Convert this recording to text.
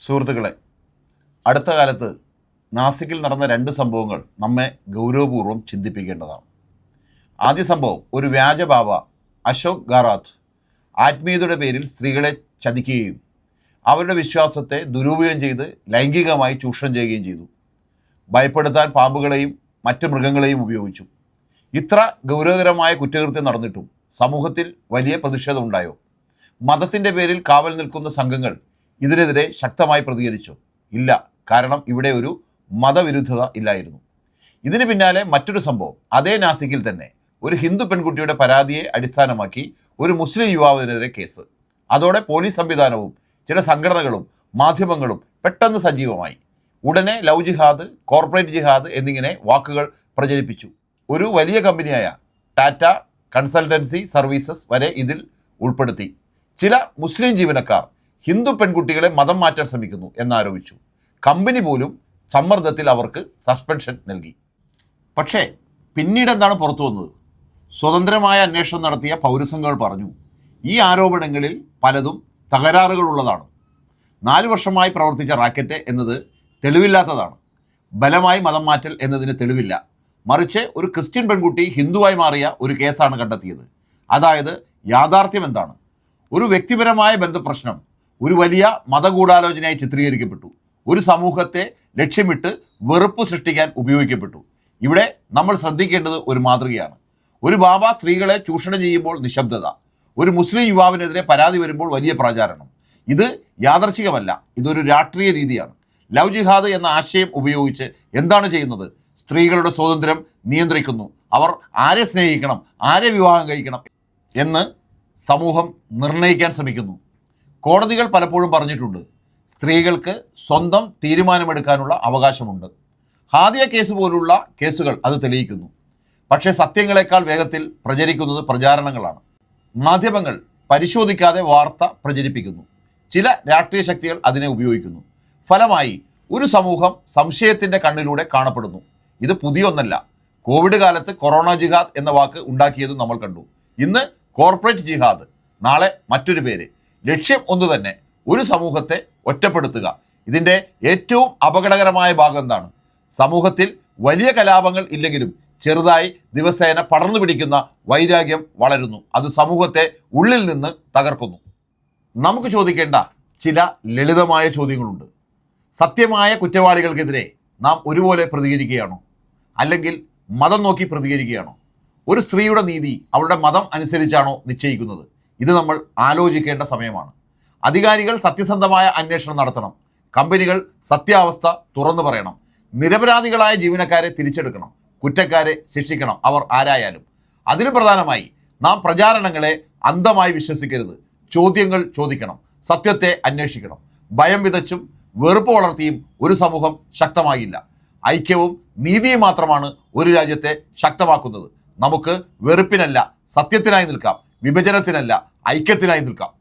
സുഹൃത്തുക്കളെ, അടുത്ത കാലത്ത് നാസിക്കിൽ നടന്ന രണ്ട് സംഭവങ്ങൾ നമ്മെ ഗൗരവപൂർവ്വം ചിന്തിപ്പിക്കേണ്ടതാണ്. ആദ്യ സംഭവം, ഒരു വ്യാജ ബാബ അശോക് ഗാറാത്ത് ആത്മീയതയുടെ പേരിൽ സ്ത്രീകളെ ചതിക്കുകയും അവരുടെ വിശ്വാസത്തെ ദുരുപയോഗം ചെയ്ത് ലൈംഗികമായി ചൂഷണം ചെയ്യുകയും ചെയ്തു. ഭയപ്പെടുത്താൻ പാമ്പുകളെയും മറ്റ് മൃഗങ്ങളെയും ഉപയോഗിച്ചു. ഇത്ര ഗൗരവകരമായ കുറ്റകൃത്യം നടന്നിട്ടും സമൂഹത്തിൽ വലിയ പ്രതിഷേധമുണ്ടായോ? മതത്തിൻ്റെ പേരിൽ കാവൽ നിൽക്കുന്ന സംഘങ്ങൾ ഇതിനെതിരെ ശക്തമായി പ്രതികരിച്ചു? ഇല്ല. കാരണം ഇവിടെ ഒരു മതവിരുദ്ധത ഇല്ലായിരുന്നു. ഇതിന് പിന്നാലെ മറ്റൊരു സംഭവം, അതേ നാസിക്കിൽ തന്നെ ഒരു ഹിന്ദു പെൺകുട്ടിയുടെ പരാതിയെ അടിസ്ഥാനമാക്കി ഒരു മുസ്ലിം യുവാവിനെതിരെ കേസ്. അതോടെ പോലീസ് സംവിധാനവും ചില സംഘടനകളും മാധ്യമങ്ങളും പെട്ടെന്ന് സജീവമായി. ഉടനെ ലവ് ജിഹാദ്, കോർപ്പറേറ്റ് ജിഹാദ് എന്നിങ്ങനെ വാക്കുകൾ പ്രചരിപ്പിച്ചു. ഒരു വലിയ കമ്പനിയായ ടാറ്റ കൺസൾട്ടൻസി സർവീസസ് വരെ ഇതിൽ ഉൾപ്പെടുത്തി. ചില മുസ്ലിം ജീവനക്കാർ ഹിന്ദു പെൺകുട്ടികളെ മതം മാറ്റാൻ ശ്രമിക്കുന്നു എന്നാരോപിച്ചു. കമ്പനി പോലും സമ്മർദ്ദത്തിൽ അവർക്ക് സസ്പെൻഷൻ നൽകി. പക്ഷേ പിന്നീട് എന്താണ് പുറത്തു വന്നത്? സ്വതന്ത്രമായ അന്വേഷണം നടത്തിയ പൗരസംഘങ്ങൾ പറഞ്ഞു, ഈ ആരോപണങ്ങളിൽ പലതും തകരാറുകളുള്ളതാണ്. 4 വർഷമായി പ്രവർത്തിച്ച റാക്കറ്റ് എന്നത് തെളിവില്ലാത്തതാണ്. ബലമായി മതം മാറ്റൽ എന്നതിന് തെളിവില്ല. മറിച്ച് ഒരു ക്രിസ്ത്യൻ പെൺകുട്ടി ഹിന്ദുവായി മാറിയ ഒരു കേസാണ് കണ്ടെത്തിയത്. അതായത് യാഥാർത്ഥ്യം എന്താണ്? ഒരു വ്യക്തിപരമായ ബന്ധപ്രശ്നം ഒരു വലിയ മതഗൂഢാലോചനയായി ചിത്രീകരിക്കപ്പെട്ടു. ഒരു സമൂഹത്തെ ലക്ഷ്യമിട്ട് വെറുപ്പ് സൃഷ്ടിക്കാൻ ഉപയോഗിക്കപ്പെട്ടു. ഇവിടെ നമ്മൾ ശ്രദ്ധിക്കേണ്ടത് ഒരു മാതൃകയാണ്. ഒരു ബാബ സ്ത്രീകളെ ചൂഷണം ചെയ്യുമ്പോൾ നിശബ്ദത, ഒരു മുസ്ലിം യുവാവിനെതിരെ പരാതി വരുമ്പോൾ വലിയ പ്രചാരണം. ഇത് യാദർച്ഛികമല്ല, ഇതൊരു രാഷ്ട്രീയ രീതിയാണ്. ലവ് ജിഹാദ് എന്ന ആശയം ഉപയോഗിച്ച് എന്താണ് ചെയ്യുന്നത്? സ്ത്രീകളുടെ സ്വാതന്ത്ര്യം നിയന്ത്രിക്കുന്നു. അവർ ആരെ സ്നേഹിക്കണം, ആരെ വിവാഹം കഴിക്കണം എന്ന് സമൂഹം നിർണ്ണയിക്കാൻ ശ്രമിക്കുന്നു. കോടതികൾ പലപ്പോഴും പറഞ്ഞിട്ടുണ്ട്, സ്ത്രീകൾക്ക് സ്വന്തം തീരുമാനമെടുക്കാനുള്ള അവകാശമുണ്ട്. ഹാദിയ കേസ് പോലുള്ള കേസുകൾ അത് തെളിയിക്കുന്നു. പക്ഷേ സത്യങ്ങളെക്കാൾ വേഗത്തിൽ പ്രചരിക്കുന്നത് പ്രചാരണങ്ങളാണ്. മാധ്യമങ്ങൾ പരിശോധിക്കാതെ വാർത്ത പ്രചരിപ്പിക്കുന്നു. ചില രാഷ്ട്രീയ ശക്തികൾ അതിനെ ഉപയോഗിക്കുന്നു. ഫലമായി ഒരു സമൂഹം സംശയത്തിൻ്റെ കണ്ണിലൂടെ കാണപ്പെടുന്നു. ഇത് പുതിയൊന്നല്ല. കോവിഡ് കാലത്ത് കൊറോണ ജിഹാദ് എന്ന വാക്ക് ഉണ്ടാക്കിയത് നമ്മൾ കണ്ടു. ഇന്ന് കോർപ്പറേറ്റ് ജിഹാദ്, നാളെ മറ്റൊരു പേര്. ലക്ഷ്യം ഒന്നു തന്നെ, ഒരു സമൂഹത്തെ ഒറ്റപ്പെടുത്തുക. ഇതിൻ്റെ ഏറ്റവും അപകടകരമായ ഭാഗം എന്താണ്? സമൂഹത്തിൽ വലിയ കലാപങ്ങൾ ഇല്ലെങ്കിലും ചെറുതായി ദിവസേന പടർന്നു പിടിക്കുന്ന വൈരാഗ്യം വളരുന്നു. അത് സമൂഹത്തെ ഉള്ളിൽ നിന്ന് തകർക്കുന്നു. നമുക്ക് ചോദിക്കേണ്ട ചില ലളിതമായ ചോദ്യങ്ങളുണ്ട്. സത്യമായ കുറ്റവാളികൾക്കെതിരെ നാം ഒരുപോലെ പ്രതികരിക്കുകയാണോ? അല്ലെങ്കിൽ മതം നോക്കി പ്രതികരിക്കുകയാണോ? ഒരു സ്ത്രീയുടെ നീതി അവളുടെ മതം അനുസരിച്ചാണോ നിശ്ചയിക്കുന്നത്? ഇത് നമ്മൾ ആലോചിക്കേണ്ട സമയമാണ്. അധികാരികൾ സത്യസന്ധമായ അന്വേഷണം നടത്തണം. കമ്പനികൾ സത്യാവസ്ഥ തുറന്നു പറയണം. നിരപരാധികളായ ജീവനക്കാരെ തിരിച്ചെടുക്കണം. കുറ്റക്കാരെ ശിക്ഷിക്കണം, അവർ ആരായാലും. അതിനു പ്രധാനമായി നാം പ്രചാരണങ്ങളെ അന്ധമായി വിശ്വസിക്കരുത്. ചോദ്യങ്ങൾ ചോദിക്കണം, സത്യത്തെ അന്വേഷിക്കണം. ഭയം വിതച്ചും വെറുപ്പ് വളർത്തിയും ഒരു സമൂഹം ശക്തമാകില്ല. ഐക്യവും നീതിയും മാത്രമാണ് ഒരു രാജ്യത്തെ ശക്തമാക്കുന്നത്. നമുക്ക് വെറുപ്പിനല്ല, സത്യത്തിനായി നിൽക്കാം. വിഭജനത്തിനല്ല, ഐക്യത്തിനായി നിൽക്കാം.